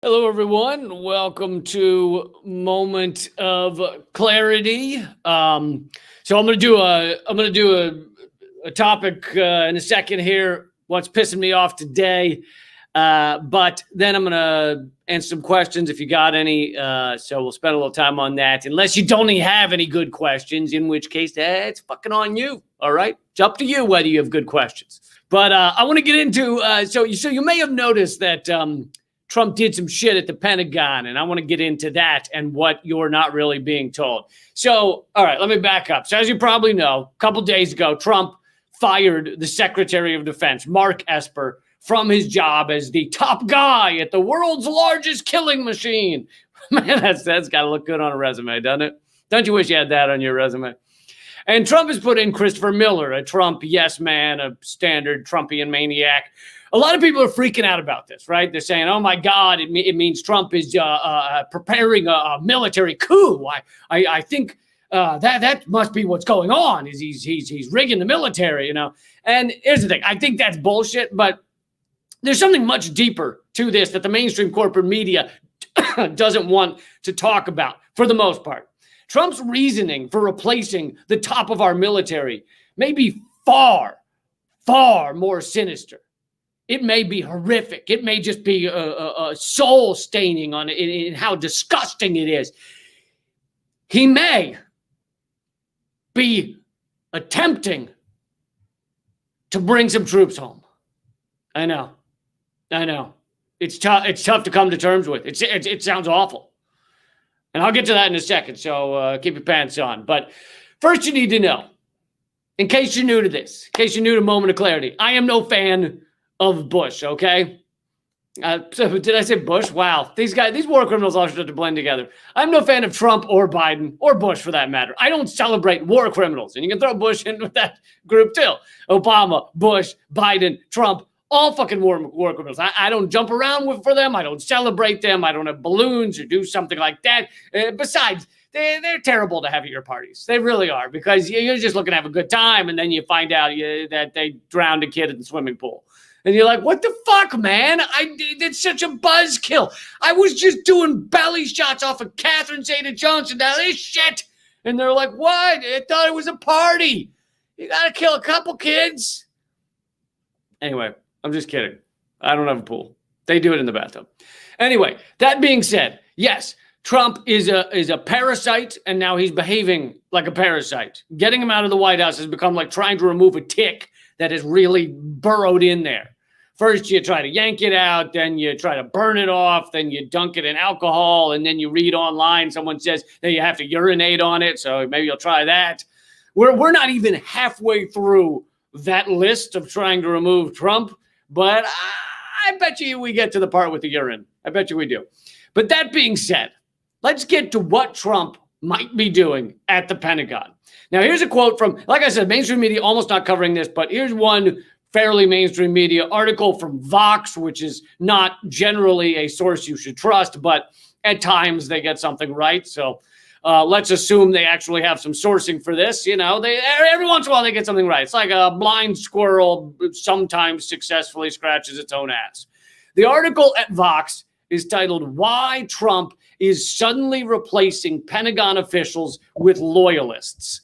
Hello, everyone. Welcome to Moment of Clarity. So I'm gonna do a topic in a second here. What's pissing me off today? But then I'm gonna answer some questions if you got any. So we'll spend a little time on that. Unless you don't have any good questions, in which case it's fucking on you. All right, it's up to you whether you have good questions. But I want to get into so you may have noticed that. Trump did some shit at the Pentagon, and I want to get into that and what you're not really being told. So, all right, let me back up. So, as you probably know, a couple days ago, Trump fired the Secretary of Defense, Mark Esper, from his job as the top guy at the world's largest killing machine. Man, that's got to look good on a resume, doesn't it? Don't you wish you had that on your resume? And Trump has put in Christopher Miller, a Trump yes man, a standard Trumpian maniac. A lot of people are freaking out about this, right? They're saying, oh, my God, it means Trump is preparing a military coup. I think that must be what's going on, is he's rigging the military, you know. And here's the thing. I think that's bullshit, but there's something much deeper to this that the mainstream corporate media doesn't want to talk about for the most part. Trump's reasoning for replacing the top of our military may be far, far more sinister. It may be horrific. It may just be a soul staining on it in how disgusting it is. He may be attempting to bring some troops home. I know. It's tough. It's tough to come to terms with. It sounds awful. And I'll get to that in a second, so keep your pants on. But first you need to know, in case you're new to this, in case you're new to Moment of Clarity, I am no fan of Bush, okay? So did I say Bush? Wow. These war criminals all start to blend together. I'm no fan of Trump or Biden or Bush for that matter. I don't celebrate war criminals. And you can throw Bush in with that group too. Obama, Bush, Biden, Trump, all fucking war criminals. I don't jump around for them. I don't celebrate them. I don't have balloons or do something like that. Besides, they're terrible to have at your parties. They really are, because you're just looking to have a good time, and then you find out that they drowned a kid in the swimming pool. And you're like, what the fuck, man? I did such a buzzkill. I was just doing belly shots off of Catherine Zeta-Jones and now this shit. And they're like, what? I thought it was a party. You got to kill a couple kids. Anyway, I'm just kidding. I don't have a pool. They do it in the bathtub. Anyway, that being said, yes, Trump is a parasite, and now he's behaving like a parasite. Getting him out of the White House has become like trying to remove a tick that is really burrowed in there. First, you try to yank it out, then you try to burn it off, then you dunk it in alcohol, and then you read online, someone says that you have to urinate on it, so maybe you'll try that. We're not even halfway through that list of trying to remove Trump, but I bet you we get to the part with the urine. I bet you we do. But that being said, let's get to what Trump might be doing at the Pentagon. Now, here's a quote from, like I said, mainstream media almost not covering this, but here's one fairly mainstream media article from Vox, which is not generally a source you should trust, but at times they get something right. So let's assume they actually have some sourcing for this. You know, every once in a while they get something right. It's like a blind squirrel sometimes successfully scratches its own ass. The article at Vox is titled, "Why Trump is Suddenly Replacing Pentagon Officials with Loyalists."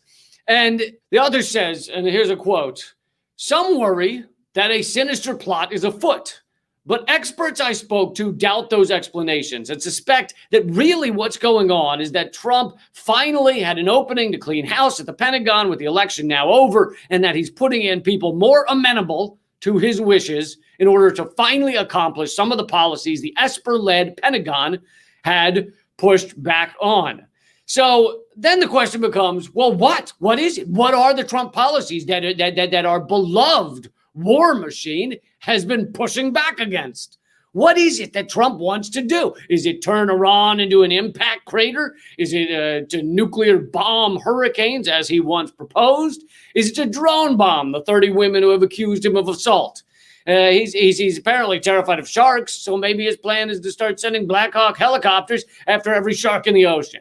And the author says, and here's a quote, "Some worry that a sinister plot is afoot, but experts I spoke to doubt those explanations and suspect that really what's going on is that Trump finally had an opening to clean house at the Pentagon with the election now over, and that he's putting in people more amenable to his wishes in order to finally accomplish some of the policies the Esper-led Pentagon had pushed back on." So then the question becomes, well, what? What is it? What are the Trump policies that our beloved war machine has been pushing back against? What is it that Trump wants to do? Is it turn Iran into an impact crater? Is it to nuclear bomb hurricanes, as he once proposed? Is it to drone bomb the 30 women who have accused him of assault? He's apparently terrified of sharks, so maybe his plan is to start sending Black Hawk helicopters after every shark in the ocean.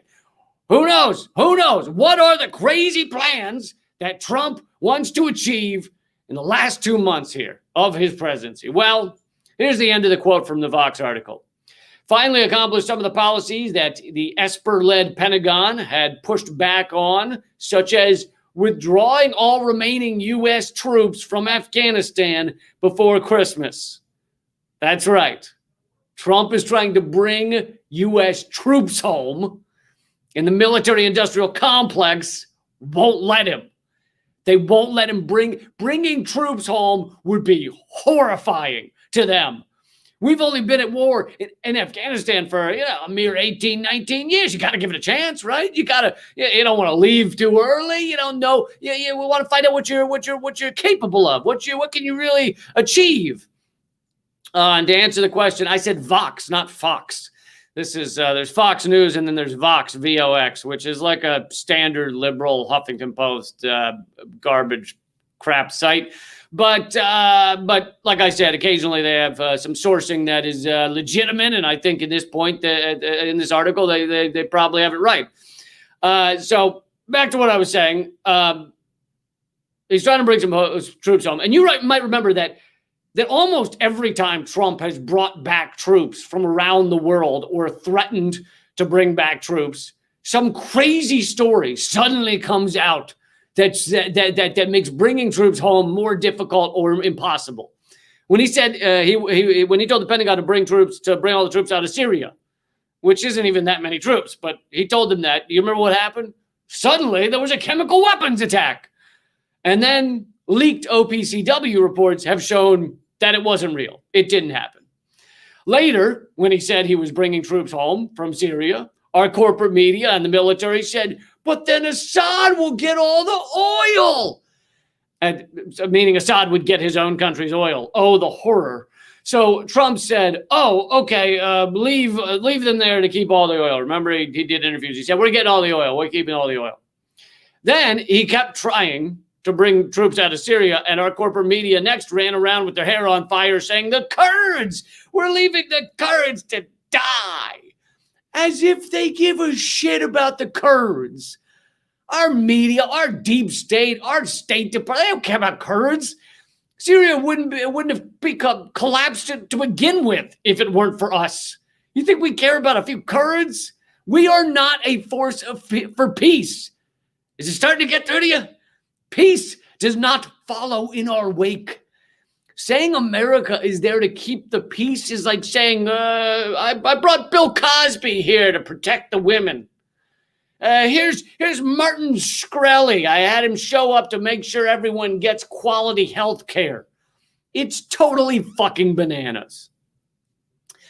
Who knows? Who knows? What are the crazy plans that Trump wants to achieve in the last 2 months here of his presidency? Well, here's the end of the quote from the Vox article. finally accomplished some of the policies that the Esper-led Pentagon had pushed back on, such as withdrawing all remaining U.S. troops from Afghanistan before Christmas. That's right. Trump is trying to bring U.S. troops home, and the military-industrial complex won't let him. They won't let him bringing troops home would be horrifying to them. We've only been at war in Afghanistan for a mere 18, 19 years. You got to give it a chance, right? You don't want to leave too early. You don't know. We want to find out what you're capable of. What can you really achieve? And to answer the question, I said Vox, not Fox. This is there's Fox News and then there's Vox, VOX, which is like a standard liberal Huffington Post garbage crap site. But like I said, occasionally they have some sourcing that is legitimate, and I think at this point in this article they probably have it right. So back to what I was saying, he's trying to bring some troops home, and you might remember that almost every time Trump has brought back troops from around the world or threatened to bring back troops, some crazy story suddenly comes out that makes bringing troops home more difficult or impossible. When he said when he told the Pentagon to bring all the troops out of Syria, which isn't even that many troops, but he told them that. Do you remember what happened? Suddenly there was a chemical weapons attack, and then leaked OPCW reports have shown that it wasn't real. It didn't happen. Later, when he said he was bringing troops home from Syria, our corporate media and the military said, but then Assad will get all the oil. And meaning Assad would get his own country's oil. Oh, the horror. So Trump said, oh, okay, leave them there to keep all the oil. Remember, he did interviews. He said, we're getting all the oil. We're keeping all the oil. Then he kept trying to bring troops out of Syria, and our corporate media next ran around with their hair on fire saying, the Kurds, we're leaving the Kurds to die. As if they give a shit about the Kurds. Our media, our deep state, our State Department, they don't care about Kurds. Syria wouldn't have become collapsed to begin with if it weren't for us. You think we care about a few Kurds? We are not a force for peace. Is it starting to get through to you? Peace does not follow in our wake. Saying America is there to keep the peace is like saying, I brought Bill Cosby here to protect the women. Here's Martin Shkreli. I had him show up to make sure everyone gets quality health care. It's totally fucking bananas.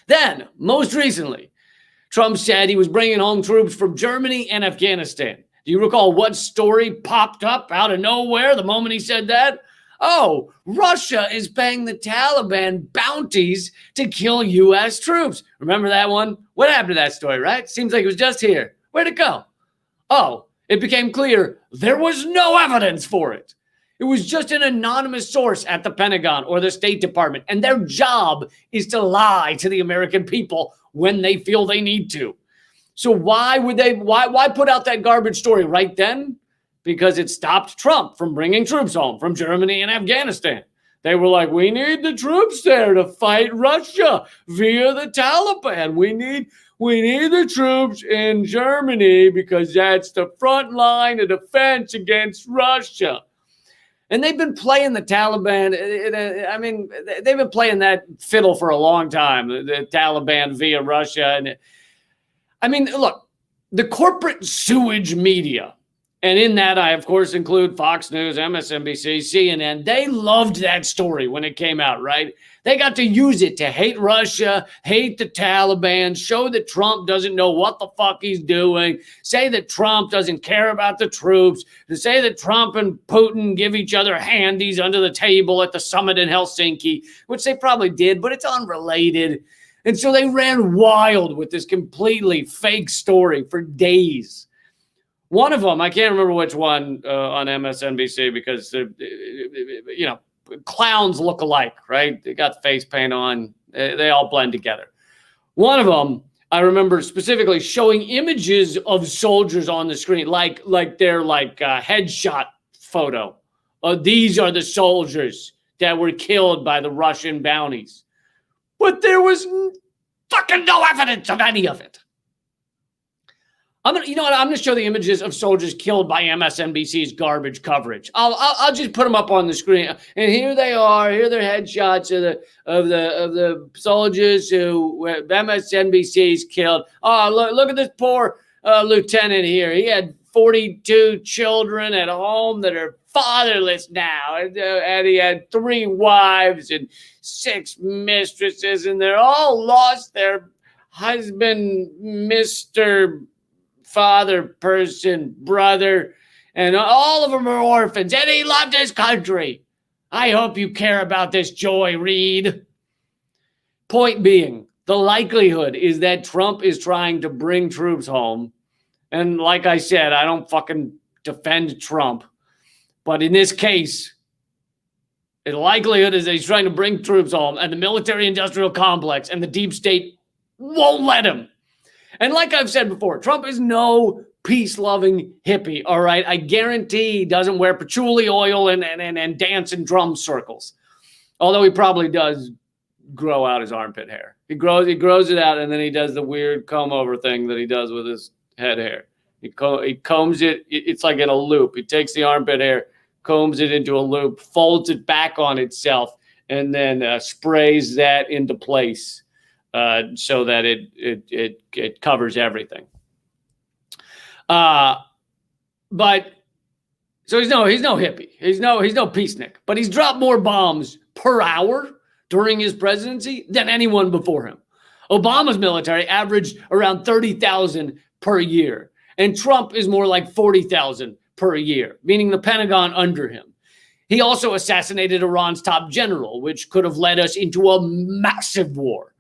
Then, most recently, Trump said he was bringing home troops from Germany and Afghanistan. Do you recall what story popped up out of nowhere the moment he said that? Oh, Russia is paying the Taliban bounties to kill U.S. troops. Remember that one? What happened to that story, right? Seems like it was just here. Where'd it go? Oh, it became clear there was no evidence for it. It was just an anonymous source at the Pentagon or the State Department, and their job is to lie to the American people when they feel they need to. So why put out that garbage story right then? Because it stopped Trump from bringing troops home from Germany and Afghanistan. They were like, we need the troops there to fight Russia via the Taliban. We need the troops in Germany because that's the front line of defense against Russia. And they've been playing the Taliban. They've been playing that fiddle for a long time, the Taliban via Russia. And look, the corporate sewage media, and in that I, of course, include Fox News, MSNBC, CNN. They loved that story when it came out, right? They got to use it to hate Russia, hate the Taliban, show that Trump doesn't know what the fuck he's doing, say that Trump doesn't care about the troops, to say that Trump and Putin give each other handies under the table at the summit in Helsinki, which they probably did, but it's unrelated. And so they ran wild with this completely fake story for days. One of them, I can't remember which one on MSNBC because, clowns look alike, right? They got face paint on. They all blend together. One of them, I remember specifically showing images of soldiers on the screen, like they're like a headshot photo. These are the soldiers that were killed by the Russian bounties. But there was fucking no evidence of any of it. You know what? I'm going to show the images of soldiers killed by MSNBC's garbage coverage. I'll just put them up on the screen, and here they are. Here are their headshots of the soldiers who MSNBC's killed. Oh, look at this poor lieutenant here. He had 42 children at home that are fatherless now, and he had 3 wives and 6 mistresses, and they're all lost their husband, Mr. father person, brother, and all of them are orphans, and he loved his country. I hope you care about this, Joy Reid. Point being, the likelihood is that Trump is trying to bring troops home. And like I said, I don't fucking defend Trump. But in this case, the likelihood is that he's trying to bring troops home, and the military-industrial complex and the deep state won't let him. And like I've said before, Trump is no peace-loving hippie, all right? I guarantee he doesn't wear patchouli oil and dance in drum circles. Although he probably does grow out his armpit hair. He grows it out, and then he does the weird comb-over thing that he does with his head hair. He combs it. It's like in a loop. He takes the armpit hair, combs it into a loop, folds it back on itself, and then sprays that into place. So that it covers everything. But so he's no hippie. He's no peacenik. But he's dropped more bombs per hour during his presidency than anyone before him. Obama's military averaged around 30,000 per year, and Trump is more like 40,000 per year, meaning the Pentagon under him. He also assassinated Iran's top general, which could have led us into a massive war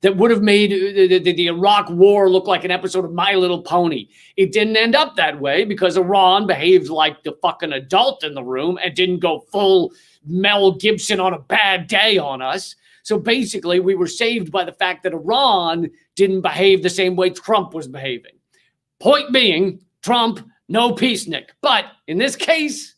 that would have made the Iraq war look like an episode of My Little Pony. It didn't end up that way because Iran behaved like the fucking adult in the room and didn't go full Mel Gibson on a bad day on us. So basically, we were saved by the fact that Iran didn't behave the same way Trump was behaving. Point being, Trump, no peacenik. But in this case,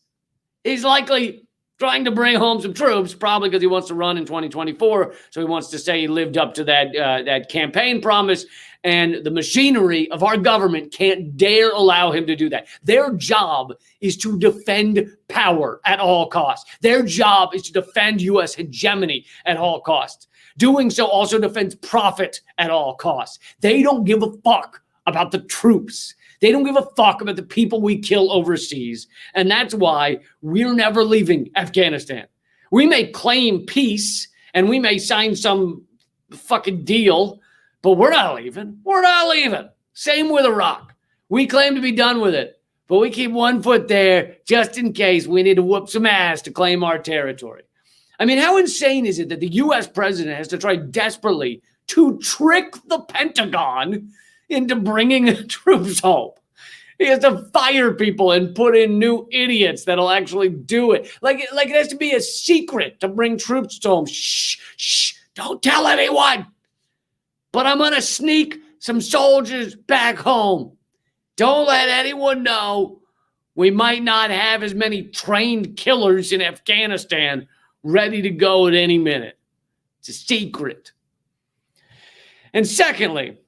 he's likely trying to bring home some troops, probably because he wants to run in 2024. So he wants to say he lived up to that campaign promise. And the machinery of our government can't dare allow him to do that. Their job is to defend power at all costs. Their job is to defend U.S. hegemony at all costs. Doing so also defends profit at all costs. They don't give a fuck about the troops. They don't give a fuck about the people we kill overseas. And that's why we're never leaving Afghanistan. We may claim peace and we may sign some fucking deal, but we're not leaving. We're not leaving. Same with Iraq. We claim to be done with it, but we keep one foot there just in case we need to whoop some ass to claim our territory. I mean, how insane is it that the U.S. president has to try desperately to trick the Pentagon into bringing troops home? He has to fire people and put in new idiots that'll actually do it. Like it has to be a secret to bring troops home. Shh, don't tell anyone. But I'm going to sneak some soldiers back home. Don't let anyone know. We might not have as many trained killers in Afghanistan ready to go at any minute. It's a secret. And secondly,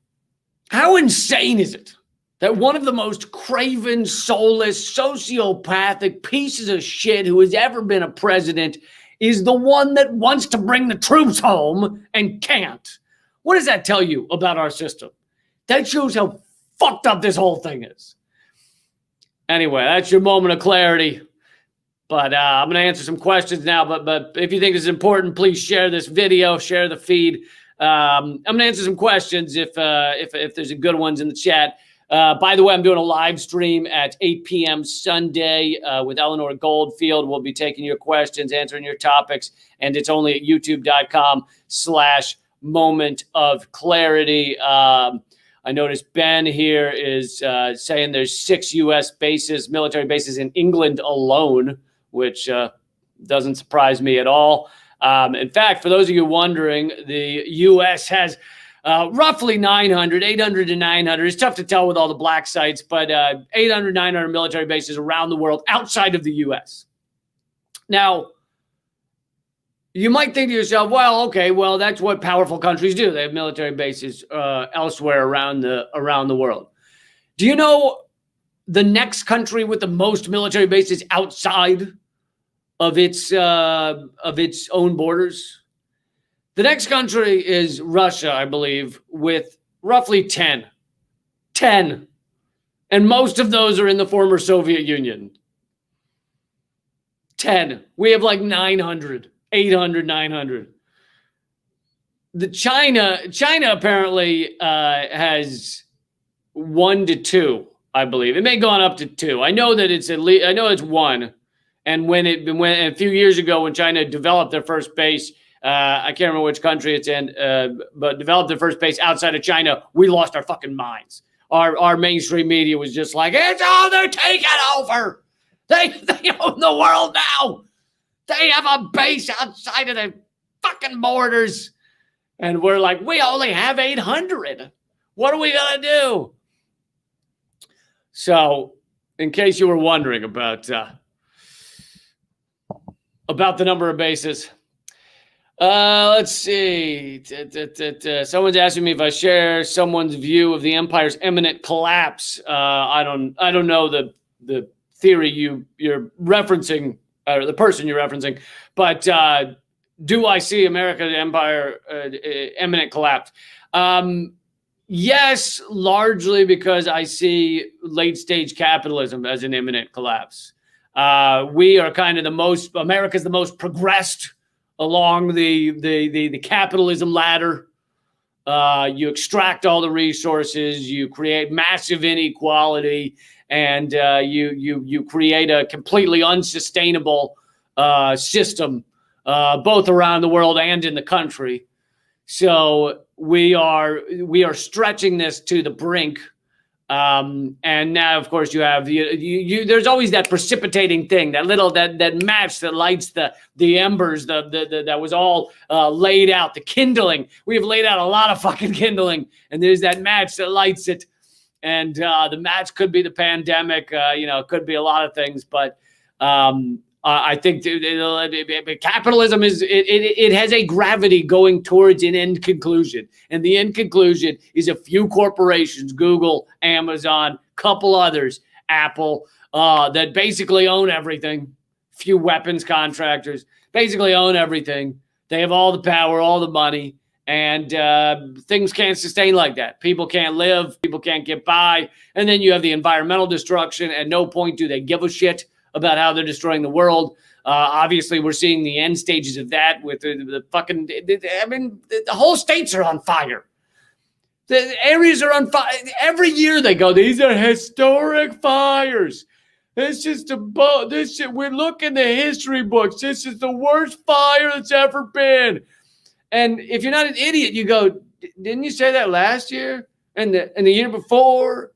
how insane is it that one of the most craven, soulless, sociopathic pieces of shit who has ever been a president is the one that wants to bring the troops home and can't? What does that tell you about our system? That shows how fucked up this whole thing is. Anyway, that's your moment of clarity. But I'm going to answer some questions now. But if you think it's important, please share this video, share the feed. I'm going to answer some questions if there's a good ones in the chat. By the way, I'm doing a live stream at 8 p.m. Sunday with Eleanor Goldfield. We'll be taking your questions, answering your topics, and it's only at youtube.com/moment of clarity. I noticed Ben here is saying there's 6 U.S. bases, military bases in England alone, which doesn't surprise me at all. In fact, for those of you wondering, the U.S. has roughly 800 to 900. It's tough to tell with all the black sites, but 800, 900 military bases around the world outside of the U.S. Now, you might think to yourself, well, okay, well, that's what powerful countries do. They have military bases elsewhere around the world. Do you know the next country with the most military bases outside of its own borders? The next country is Russia, I believe, with roughly 10. 10. And most of those are in the former Soviet Union. 10. We have like 900, 800, 900. The China apparently has 1 to 2, I believe. It may have gone up to 2. I know that it's at least, I know it's 1. And when a few years ago, when China developed their first base, I can't remember which country it's in, but developed their first base outside of China, we lost our fucking minds. Our mainstream media was just like, it's all they're taking over. They own the world now. They have a base outside of the fucking borders. And we're like, we only have 800. What are we going to do? So, in case you were wondering about the number of bases, let's see. Someone's asking me if I share someone's view of the empire's imminent collapse. I don't know the theory you're referencing, or the person you're referencing, but do I see America's empire imminent collapse? Yes, largely because I see late stage capitalism as an imminent collapse. We are kind of America's the most progressed along the capitalism ladder. You extract all the resources, you create massive inequality, and you create a completely unsustainable system, both around the world and in the country. So we are stretching this to the brink. And now, of course, you have there's always that precipitating thing, that match that lights the embers, that was all laid out, the kindling. We have laid out a lot of fucking kindling, and there's that match that lights it. And the match could be the pandemic, it could be a lot of things, but I think capitalism it has a gravity going towards an end conclusion, and the end conclusion is a few corporations, Google, Amazon, couple others, Apple, that basically own everything. Few weapons contractors basically own everything. They have all the power, all the money, and things can't sustain like that. People can't live, people can't get by, and then you have the environmental destruction. At no point do they give a shit about how they're destroying the world. Obviously, we're seeing the end stages of that with the whole states are on fire. The areas are on fire. Every year they go, these are historic fires. This is we look in the history books. This is the worst fire that's ever been. And if you're not an idiot, you go, didn't you say that last year? And the year before?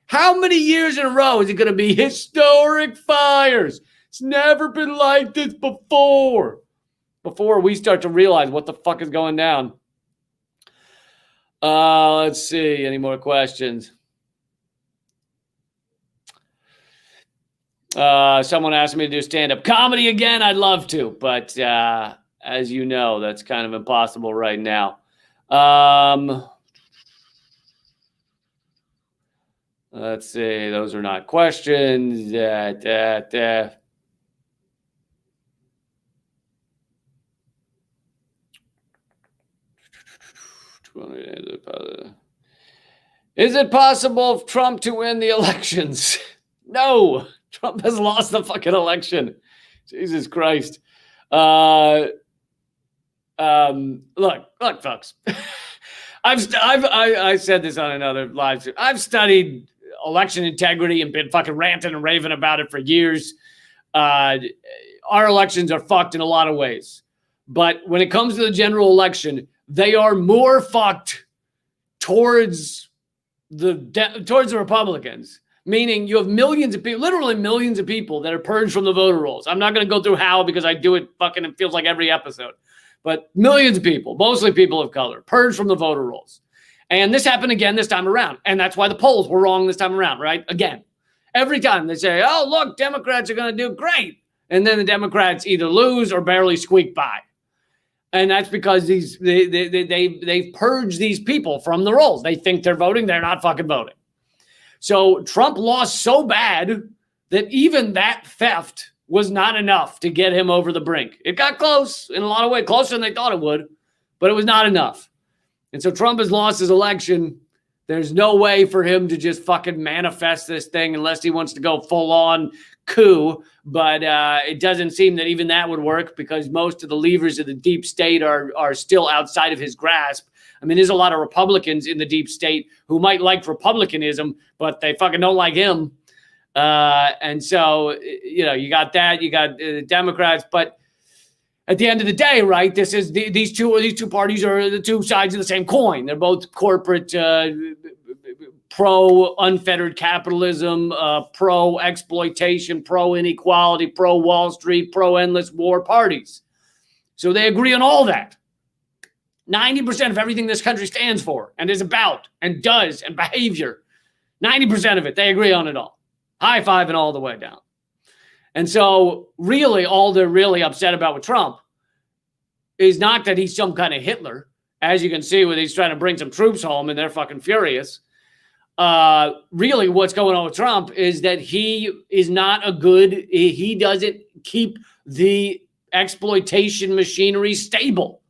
How many years in a row is it going to be historic fires? It's never been like this before. Before we start to realize what the fuck is going down. Let's see. Any more questions? Someone asked me to do stand-up comedy again. I'd love to, but as you know, that's kind of impossible right now. Let's see. Those are not questions. Is it possible for Trump to win the elections? No. Trump has lost the fucking election. Jesus Christ. Look, folks. I said this on another live stream. I've studied election integrity and been fucking ranting and raving about it for years. Our elections are fucked in a lot of ways. But when it comes to the general election, they are more fucked towards the Republicans. Meaning you have millions of people, literally millions of people that are purged from the voter rolls. I'm not going to go through how, because I do it fucking, it feels like every episode. But millions of people, mostly people of color, purged from the voter rolls. And this happened again this time around. And that's why the polls were wrong this time around, right? Again, every time they say, oh, look, Democrats are going to do great. And then the Democrats either lose or barely squeak by. And that's because they've purged these people from the rolls. They think they're voting. They're not fucking voting. So Trump lost so bad that even that theft was not enough to get him over the brink. It got close in a lot of ways, closer than they thought it would, but it was not enough. And so Trump has lost his election. There's no way for him to just fucking manifest this thing unless he wants to go full on coup. But it doesn't seem that even that would work because most of the levers of the deep state are still outside of his grasp. I mean, there's a lot of Republicans in the deep state who might like republicanism, but they fucking don't like him. And so, you know, you got that, you got Democrats, but at the end of the day, right, this is these two parties are the two sides of the same coin. They're both corporate, pro unfettered capitalism, pro exploitation, pro inequality, pro Wall Street, pro endless war parties. So they agree on all that. 90% of everything this country stands for and is about and does and behavior, 90% of it, they agree on it all. High five and all the way down. And so really all they're really upset about with Trump is not that he's some kind of Hitler, as you can see when he's trying to bring some troops home and they're fucking furious. Really what's going on with Trump is that he is not a good, he doesn't keep the exploitation machinery stable.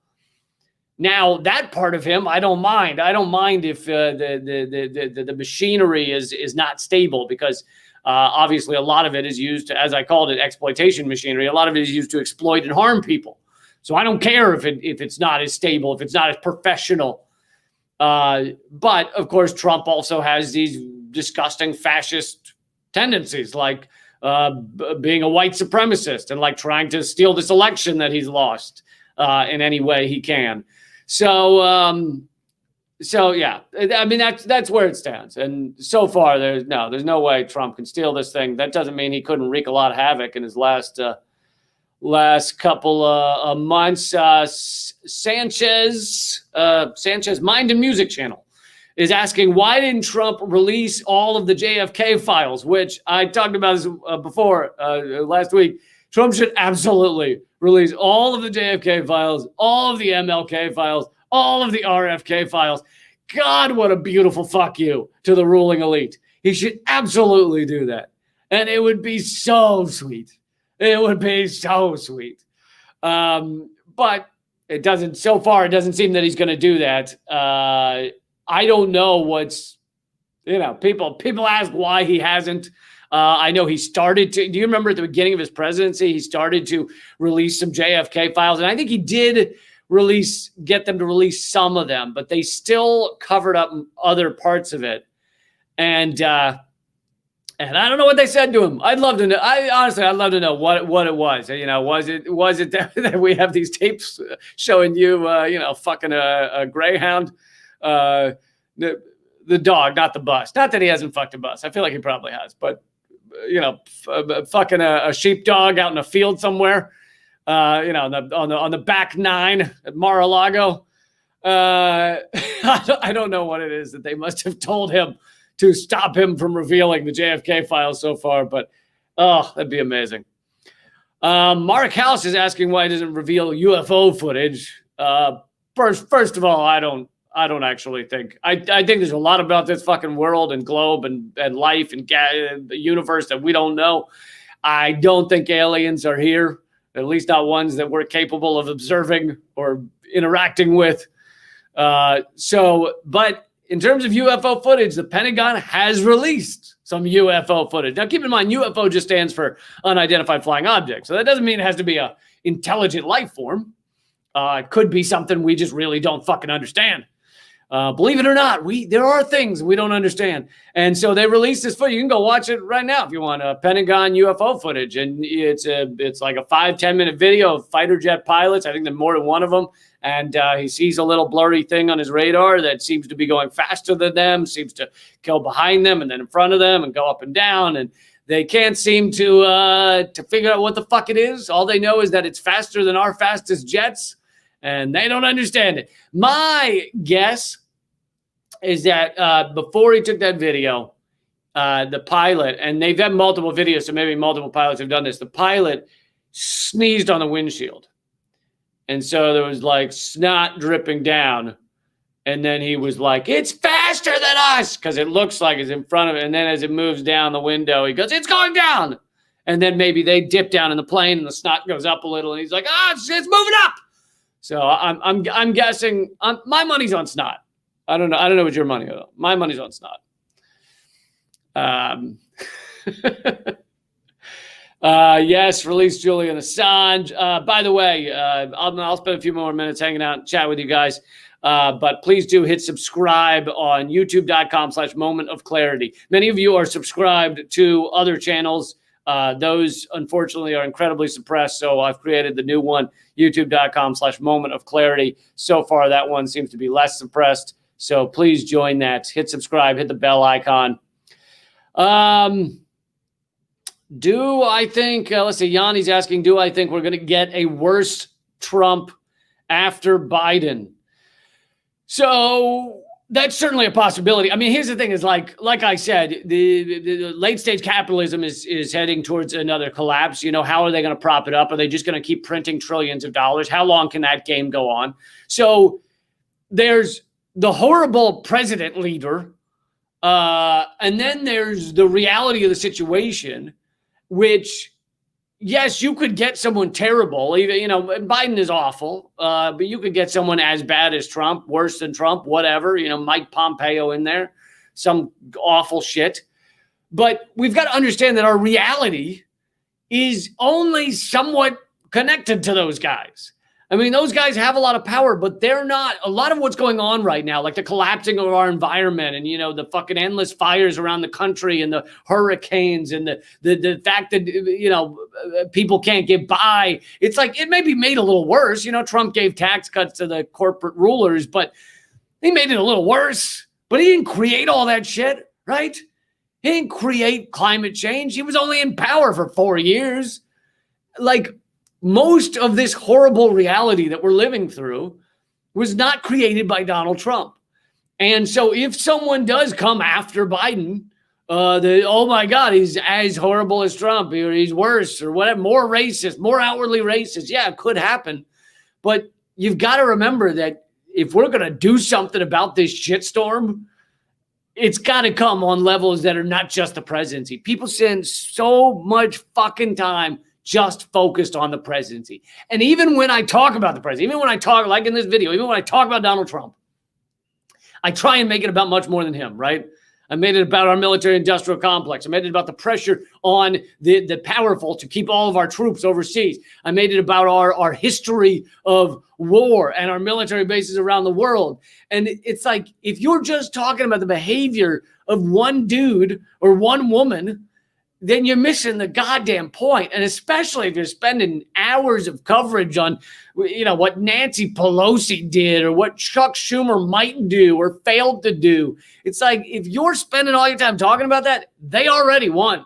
Now, that part of him, I don't mind. I don't mind if the machinery is not stable because obviously a lot of it is used to, as I called it, exploitation machinery. A lot of it is used to exploit and harm people. So I don't care if it's not as stable, if it's not as professional. But, of course, Trump also has these disgusting fascist tendencies like being a white supremacist and like trying to steal this election that he's lost in any way he can. So yeah, I mean, that's where it stands. And so far, there's no way Trump can steal this thing. That doesn't mean he couldn't wreak a lot of havoc in his last couple of months. Sanchez Mind and Music Channel is asking, why didn't Trump release all of the JFK files, which I talked about this before last week. Trump should absolutely release all of the JFK files, all of the MLK files, all of the RFK files. God, what a beautiful fuck you to the ruling elite. He should absolutely do that. And it would be so sweet. It would be so sweet. But it doesn't seem that he's going to do that. I don't know what's, people ask why he hasn't. I know he started to, do you remember at the beginning of his presidency, he started to release some JFK files, and I think he did get them to release some of them, but they still covered up other parts of it. And I don't know what they said to him. I'd love to know. I'd love to know what it was. Was it that we have these tapes showing you, fucking a greyhound, the dog, not the bus. Not that he hasn't fucked a bus. I feel like he probably has, but fucking a sheepdog out in a field somewhere, on the back nine at Mar-a-Lago. I don't know what it is that they must have told him to stop him from revealing the JFK files so far, but that'd be amazing. Mark House is asking why he doesn't reveal UFO footage. First of all, I don't actually think. I think there's a lot about this fucking world and globe and life and the universe that we don't know. I don't think aliens are here, at least not ones that we're capable of observing or interacting with. But in terms of UFO footage, the Pentagon has released some UFO footage. Now, keep in mind, UFO just stands for unidentified flying object. So that doesn't mean it has to be a intelligent life form. It could be something we just really don't fucking understand. Believe it or not, there are things we don't understand. And so they released this footage. You can go watch it right now if you want. Pentagon UFO footage. And it's like a 5-10 minute video of fighter jet pilots. I think there's more than one of them. And he sees a little blurry thing on his radar that seems to be going faster than them, seems to go behind them and then in front of them and go up and down. And they can't seem to figure out what the fuck it is. All they know is that it's faster than our fastest jets. And they don't understand it. My guess is that before he took that video, the pilot, and they've had multiple videos, so maybe multiple pilots have done this. The pilot sneezed on the windshield. And so there was like snot dripping down. And then he was like, it's faster than us, because it looks like it's in front of it. And then as it moves down the window, he goes, it's going down. And then maybe they dip down in the plane and the snot goes up a little. And he's like, it's moving up. So I'm guessing my money's on snot. I don't know what your money is. My money's on snot. Yes, release Julian Assange. By the way, I'll spend a few more minutes hanging out and chat with you guys. But please do hit subscribe on youtube.com/moment of clarity. Many of you are subscribed to other channels. Those, unfortunately, are incredibly suppressed. So I've created the new one, youtube.com/moment of clarity. So far, that one seems to be less suppressed. So please join that. Hit subscribe, hit the bell icon. Do I think, let's see, Yanni's asking, do I think we're going to get a worse Trump after Biden? So that's certainly a possibility. I mean, here's the thing is like I said, the late stage capitalism is heading towards another collapse. You know, how are they going to prop it up? Are they just going to keep printing trillions of dollars? How long can that game go on? So there's the horrible president leader. And then there's the reality of the situation, which, yes, you could get someone terrible. Even, you know, Biden is awful, but you could get someone as bad as Trump, worse than Trump, whatever, you know, Mike Pompeo in there, some awful shit. But we've got to understand that our reality is only somewhat connected to those guys. I mean, those guys have a lot of power, but they're not. A lot of what's going on right now, like the collapsing of our environment and, you know, the fucking endless fires around the country and the hurricanes and the fact that, you know, people can't get by. It's like it may be made a little worse. You know, Trump gave tax cuts to the corporate rulers, but he made it a little worse. But he didn't create all that shit, right? He didn't create climate change. He was only in power for 4 years. Like, most of this horrible reality that we're living through was not created by Donald Trump. And so if someone does come after Biden, oh my God, he's as horrible as Trump, or he's worse, or whatever, more racist, more outwardly racist. Yeah, it could happen. But you've got to remember that if we're going to do something about this shitstorm, it's got to come on levels that are not just the presidency. People spend so much fucking time just focused on the presidency. And even when I talk about the president, even when I talk, like in this video, even when I talk about Donald Trump, I try and make it about much more than him, right? I made it about our military industrial complex. I made it about the pressure on the powerful to keep all of our troops overseas. I made it about our history of war and our military bases around the world. And it's like, if you're just talking about the behavior of one dude or one woman, then you're missing the goddamn point. And especially if you're spending hours of coverage on, you know, what Nancy Pelosi did or what Chuck Schumer might do or failed to do. It's like, if you're spending all your time talking about that, they already won.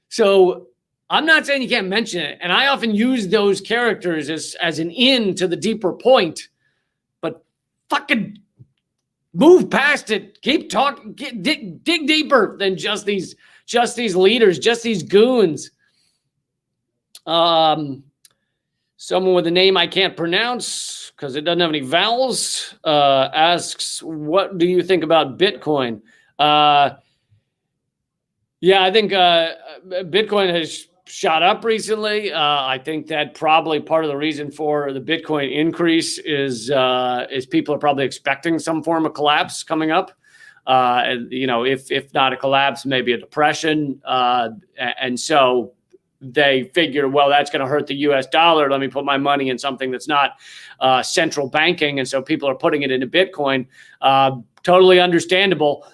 So I'm not saying you can't mention it. And I often use those characters as an in to the deeper point, but fucking move past it. Keep talking, dig deeper than just these leaders, just these goons. Someone with a name I can't pronounce because it doesn't have any vowels asks, what do you think about Bitcoin? Yeah, I think Bitcoin has shot up recently. I think that probably part of the reason for the Bitcoin increase is people are probably expecting some form of collapse coming up. And, you know, if not a collapse, maybe a depression. And so they figure, well, that's going to hurt the US dollar. Let me put my money in something that's not central banking. And so people are putting it into Bitcoin. Totally understandable.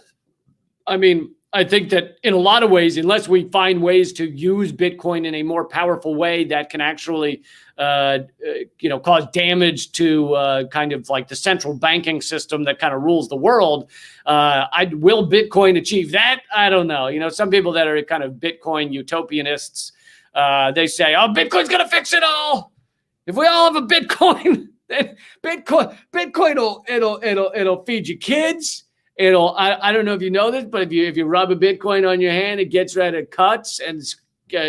I mean, I think that in a lot of ways, unless we find ways to use Bitcoin in a more powerful way that can actually, cause damage to kind of like the central banking system that kind of rules the world, will Bitcoin achieve that? I don't know. You know, some people that are kind of Bitcoin utopianists, they say, "Oh, Bitcoin's going to fix it all. If we all have a Bitcoin, then Bitcoin it'll feed your kids." I don't know if you know this, but if you rub a Bitcoin on your hand, it gets rid of cuts and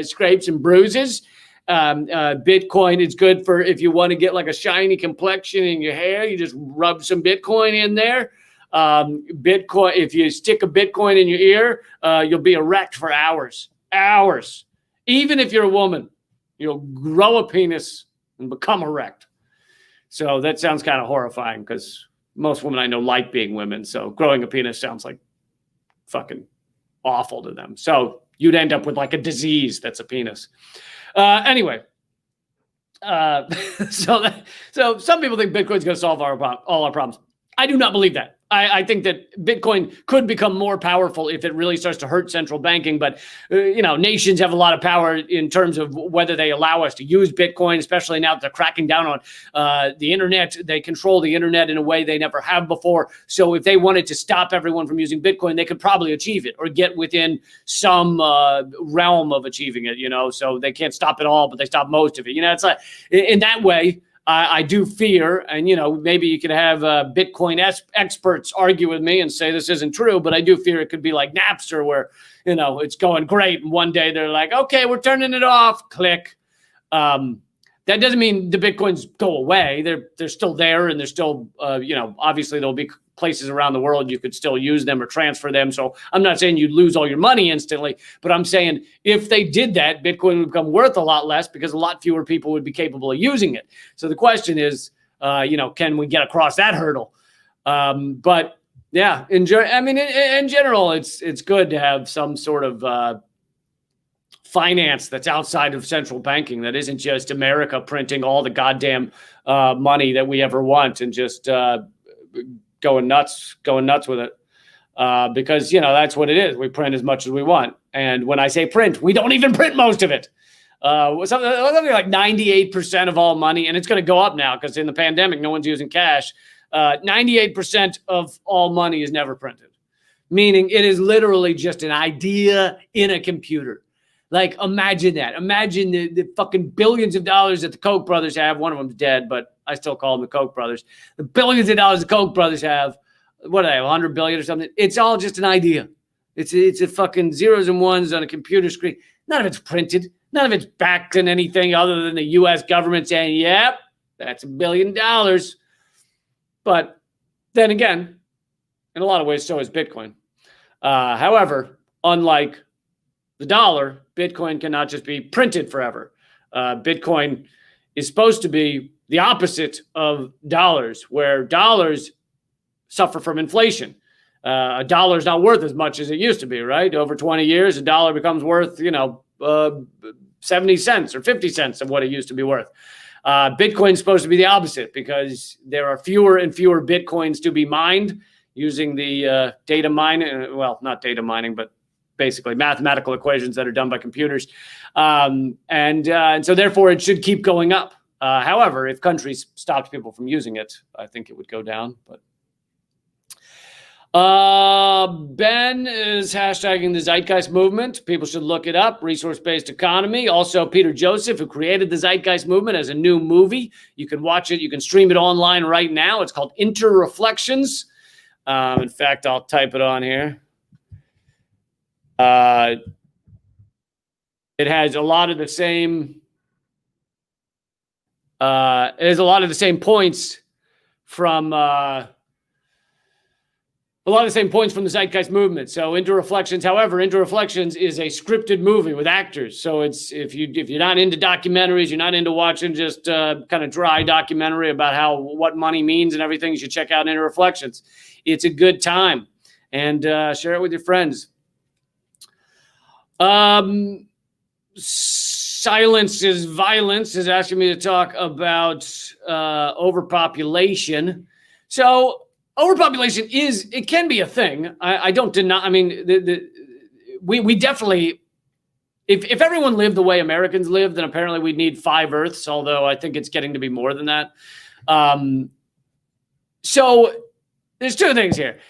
scrapes and bruises. Bitcoin is good for if you want to get like a shiny complexion in your hair, you just rub some Bitcoin in there. Bitcoin, if you stick a Bitcoin in your ear, you'll be erect for hours. Even if you're a woman, you'll grow a penis and become erect. So that sounds kind of horrifying because most women I know like being women. So growing a penis sounds like fucking awful to them. So you'd end up with like a disease that's a penis. Anyway, so some people think Bitcoin's going to solve all our problems. I do not believe that. I think that Bitcoin could become more powerful if it really starts to hurt central banking. But, nations have a lot of power in terms of whether they allow us to use Bitcoin, especially now that they're cracking down on the internet. They control the internet in a way they never have before. So if they wanted to stop everyone from using Bitcoin, they could probably achieve it or get within some realm of achieving it, so they can't stop it all, but they stop most of it. It's like in that way. I do fear, and maybe you could have Bitcoin experts argue with me and say this isn't true, but I do fear it could be like Napster where, it's going great. And one day they're like, okay, we're turning it off, click. That doesn't mean the Bitcoins go away. They're still there, and they're still, obviously there'll be places around the world you could still use them or transfer them. So I'm not saying you'd lose all your money instantly, but I'm saying if they did that, Bitcoin would become worth a lot less because a lot fewer people would be capable of using it. So the question is, can we get across that hurdle? But yeah, in general, it's good to have some sort of finance that's outside of central banking that isn't just America printing all the goddamn money that we ever want and just going nuts with it, because that's what it is. We print as much as we want, and when I say print, we don't even print most of it. Something like 98% of all money, and it's going to go up now because in the pandemic, no one's using cash. 98% of all money is never printed, meaning it is literally just an idea in a computer. Like, imagine that. Imagine the fucking billions of dollars that the Koch brothers have. One of them's dead, but I still call them the Koch brothers. The billions of dollars the Koch brothers have. What are they, 100 billion or something? It's all just an idea. It's a fucking zeros and ones on a computer screen. None of it's printed. None of it's backed in anything other than the U.S. government saying, yep, that's $1 billion. But then again, in a lot of ways, so is Bitcoin. However, unlike the dollar, Bitcoin cannot just be printed forever. Bitcoin is supposed to be the opposite of dollars, where dollars suffer from inflation. A dollar is not worth as much as it used to be, right? Over 20 years, a dollar becomes worth, 70 cents or 50 cents of what it used to be worth. Bitcoin is supposed to be the opposite because there are fewer and fewer Bitcoins to be mined using the data mining. Well, not data mining, but basically mathematical equations that are done by computers. And so therefore it should keep going up. However, if countries stopped people from using it, I think it would go down. But Ben is hashtagging the Zeitgeist movement. People should look it up. Resource-based economy. Also, Peter Joseph, who created the Zeitgeist movement, as a new movie. You can watch it. You can stream it online right now. It's called Interreflections. In fact, I'll type it on here. It has a lot of the same. It has a lot of the same points from the Zeitgeist movement. So Interreflections, however, Interreflections is a scripted movie with actors. So it's if you're not into documentaries, you're not into watching just kind of dry documentary about what money means and everything, you should check out Interreflections. It's a good time, and share it with your friends. Silence is Violence is asking me to talk about overpopulation. So overpopulation can be a thing. I don't deny. I mean, we definitely, if everyone lived the way Americans live, then apparently we'd need 5 Earths, although I think it's getting to be more than that. So there's 2 things here.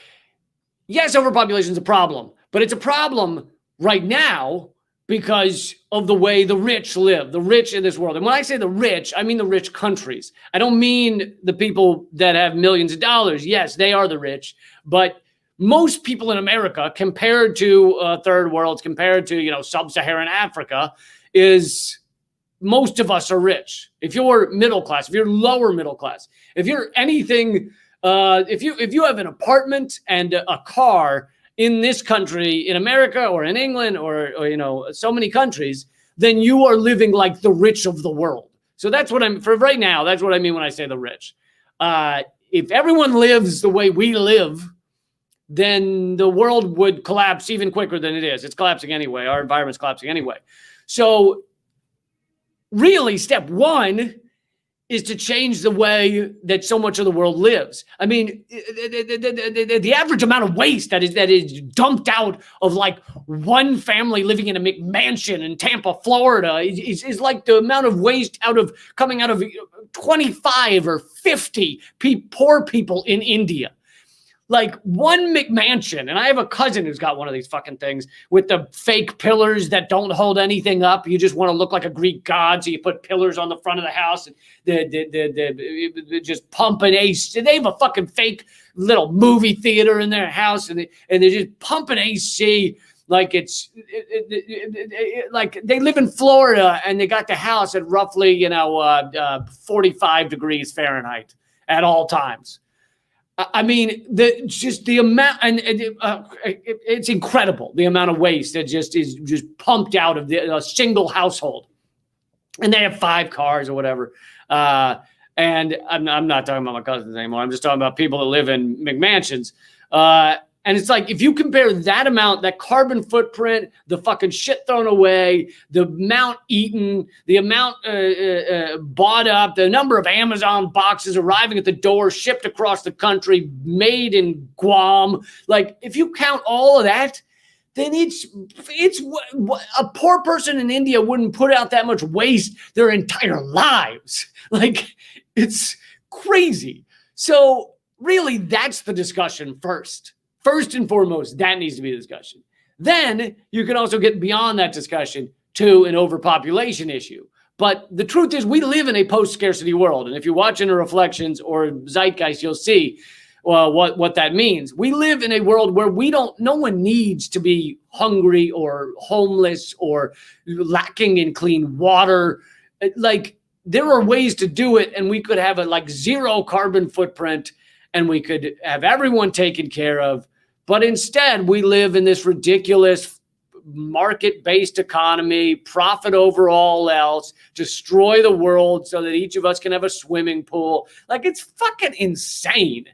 Yes, overpopulation is a problem, but it's a problem right now because of the way the rich live, the rich in this world. And when I say the rich, I mean the rich countries. I don't mean the people that have millions of dollars. Yes, they are the rich, but most people in America, compared to third worlds, compared to, sub-Saharan Africa, is most of us are rich. If you're middle class, if you're lower middle class, if you're anything, if you have an apartment and a car in this country, in America or in England or so many countries, then you are living like the rich of the world. So that's what for right now. That's what I mean when I say the rich. If everyone lives the way we live, then the world would collapse even quicker than it is. It's collapsing anyway. Our environment's collapsing anyway. So really, step one is to change the way that so much of the world lives. I mean, the average amount of waste that is dumped out of like one family living in a McMansion in Tampa, Florida, is like the amount of waste coming out of 25 or 50 poor people in India. Like one McMansion, and I have a cousin who's got one of these fucking things with the fake pillars that don't hold anything up. You just want to look like a Greek god, so you put pillars on the front of the house and they just pumping AC. They have a fucking fake little movie theater in their house, and they're just pumping AC like like they live in Florida and they got the house at roughly 45 degrees Fahrenheit at all times. I mean, the amount, and it's incredible the amount of waste that is just pumped out of a single household, and they have 5 cars or whatever. And I'm not talking about my cousins anymore. I'm just talking about people that live in McMansions. And it's like, if you compare that amount, that carbon footprint, the fucking shit thrown away, the amount eaten, the amount bought up, the number of Amazon boxes arriving at the door, shipped across the country, made in Guam. Like, if you count all of that, then it's a poor person in India wouldn't put out that much waste their entire lives. Like, it's crazy. So really, that's the discussion first. First and foremost, that needs to be the discussion. Then you can also get beyond that discussion to an overpopulation issue. But the truth is, we live in a post-scarcity world. And if you watch Inner Reflections or Zeitgeist, you'll see what that means. We live in a world where no one needs to be hungry or homeless or lacking in clean water. Like, there are ways to do it, and we could have a zero carbon footprint, and we could have everyone taken care of. But instead, we live in this ridiculous market-based economy, profit over all else, destroy the world so that each of us can have a swimming pool. Like, it's fucking insane.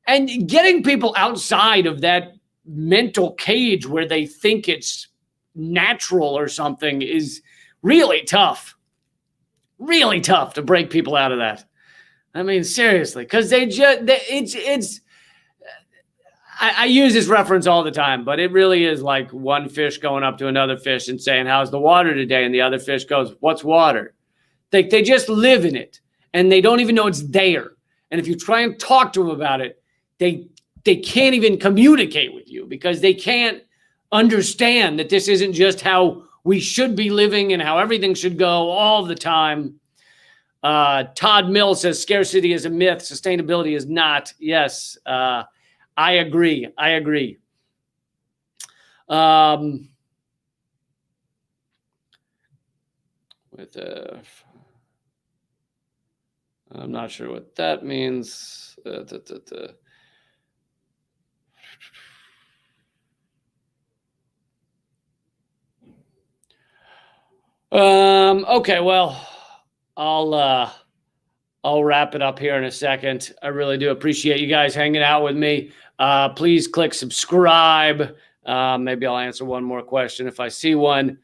And getting people outside of that mental cage where they think it's natural or something is really tough. Really tough to break people out of that. I mean, seriously, because I use this reference all the time, but it really is like one fish going up to another fish and saying, how's the water today? And the other fish goes, what's water? They just live in it, and they don't even know it's there. And if you try and talk to them about it, they can't even communicate with you because they can't understand that this isn't just how we should be living and how everything should go all the time. Todd Mill says scarcity is a myth, sustainability is not. Yes, I agree. I'm not sure what that means. Okay, well, I'll wrap it up here in a second. I really do appreciate you guys hanging out with me. Please click subscribe. Maybe I'll answer one more question if I see one.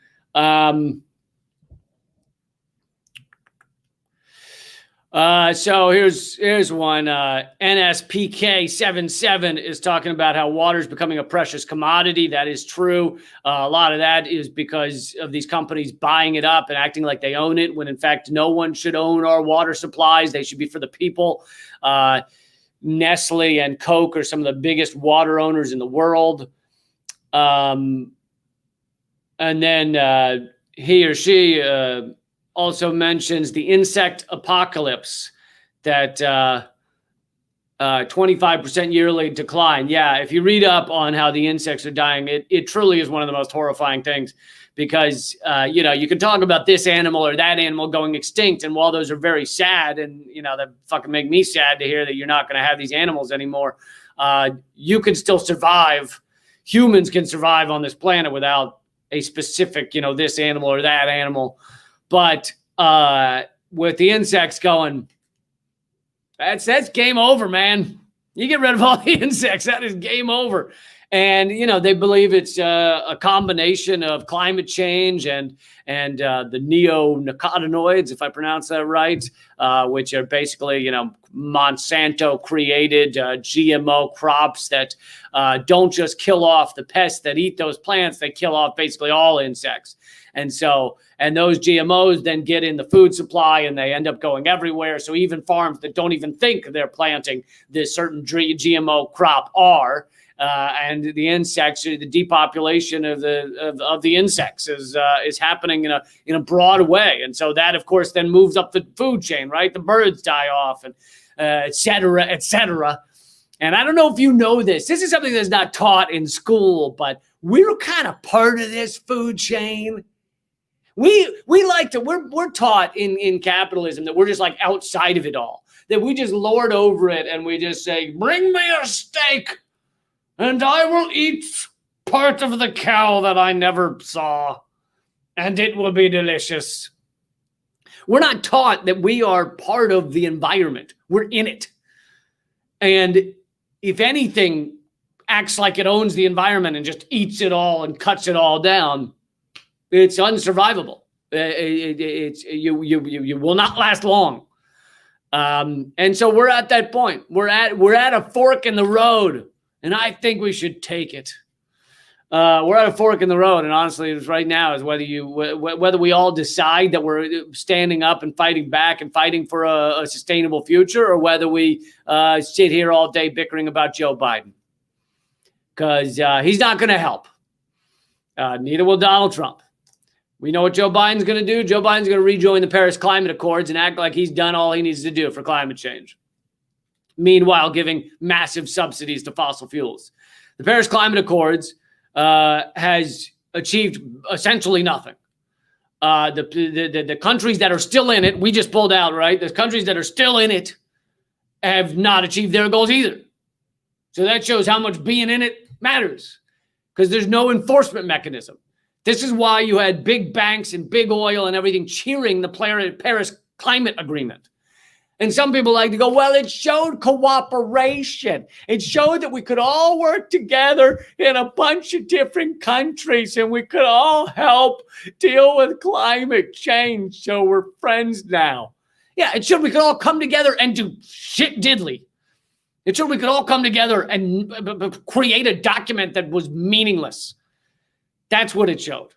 So here's one. NSPK77 is talking about how water is becoming a precious commodity. That is true. A lot of that is because of these companies buying it up and acting like they own it, when in fact no one should own our water supplies. They should be for the people. Nestle and Coke are some of the biggest water owners in the world. And then he or she also mentions the insect apocalypse, that 25% yearly decline. Yeah, if you read up on how the insects are dying, it truly is one of the most horrifying things because, you can talk about this animal or that animal going extinct. And while those are very sad and, that fucking make me sad to hear that you're not going to have these animals anymore, you can still survive. Humans can survive on this planet without a specific, this animal or that animal. But with the insects going, that's game over, man. You get rid of all the insects, that is game over. And, they believe it's a combination of climate change and the neonicotinoids, if I pronounce that right, which are basically, Monsanto created GMO crops that don't just kill off the pests that eat those plants, they kill off basically all insects. And those GMOs then get in the food supply and they end up going everywhere. So even farms that don't even think they're planting this certain GMO crop are. And the insects, the depopulation of the insects is happening in a broad way. And so that, of course, then moves up the food chain, right? The birds die off and et cetera, et cetera. And I don't know if you know this. This is something that's not taught in school, but we're kind of part of this food chain. We like to, we're taught in capitalism that we're just like outside of it all, that we just lord over it and we just say, bring me a steak and I will eat part of the cow that I never saw and it will be delicious. We're not taught that we are part of the environment. We're in it. And if anything acts like it owns the environment and just eats it all and cuts it all down, it's unsurvivable. You will not last long. And so we're at that point. We're at a fork in the road, and I think we should take it. We're at a fork in the road, and honestly, right now is whether we all decide that we're standing up and fighting back and fighting for a sustainable future, or whether we sit here all day bickering about Joe Biden, because he's not going to help. Neither will Donald Trump. We know what Joe Biden's going to do. Joe Biden's going to rejoin the Paris Climate Accords and act like he's done all he needs to do for climate change. Meanwhile, giving massive subsidies to fossil fuels. The Paris Climate Accords has achieved essentially nothing. The countries that are still in it, we just pulled out, right? The countries that are still in it have not achieved their goals either. So that shows how much being in it matters, because there's no enforcement mechanism. This is why you had big banks and big oil and everything cheering the Paris Climate Agreement. And some people like to go, well, it showed cooperation. It showed that we could all work together in a bunch of different countries and we could all help deal with climate change. So we're friends now. Yeah, it showed we could all come together and do shit diddly. It showed we could all come together and create a document that was meaningless. That's what it showed.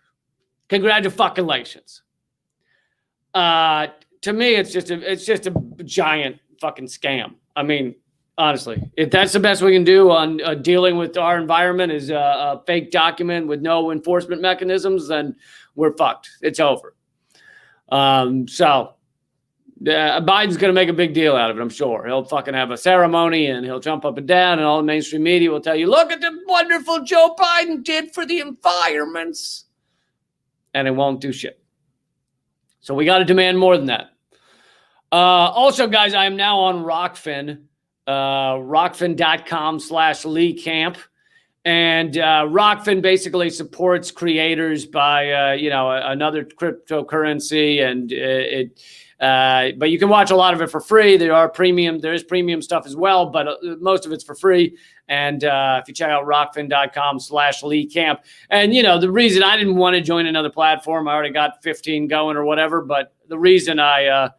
Congratulations. To me, it's just a giant fucking scam. I mean, honestly, if that's the best we can do on dealing with our environment is a fake document with no enforcement mechanisms, then we're fucked. It's over. So Biden's going to make a big deal out of it, I'm sure. He'll fucking have a ceremony and he'll jump up and down and all the mainstream media will tell you, look at the wonderful Joe Biden did for the environments. And it won't do shit. So we got to demand more than that. Also, guys, I am now on Rockfin, rockfin.com/Lee Camp. And Rockfin basically supports creators by, another cryptocurrency. And but you can watch a lot of it for free. There is premium stuff as well, but most of it's for free. And if you check out rockfin.com/Lee Camp, and the reason I didn't want to join another platform, I already got 15 going or whatever. But the reason I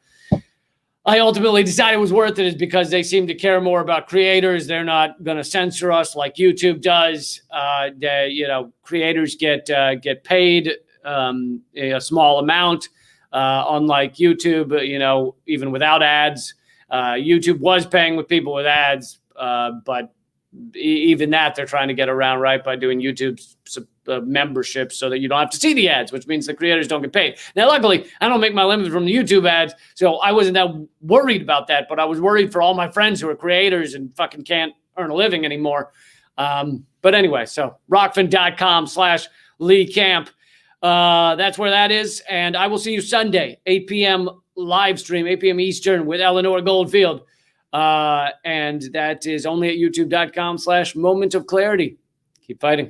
ultimately decided it was worth it is because they seem to care more about creators. They're not going to censor us like YouTube does. Creators get paid a small amount. Unlike YouTube, even without ads, YouTube was paying with people with ads, but even that they're trying to get around, right, by doing YouTube memberships so that you don't have to see the ads, which means the creators don't get paid. Now, luckily, I don't make my living from the YouTube ads, so I wasn't that worried about that, but I was worried for all my friends who are creators and fucking can't earn a living anymore. But anyway, so rockfin.com/Lee Camp. That's where that is. And I will see you Sunday, 8 p.m. live stream, 8 p.m. Eastern with Eleanor Goldfield. And that is only at youtube.com/Moment of Clarity. Keep fighting.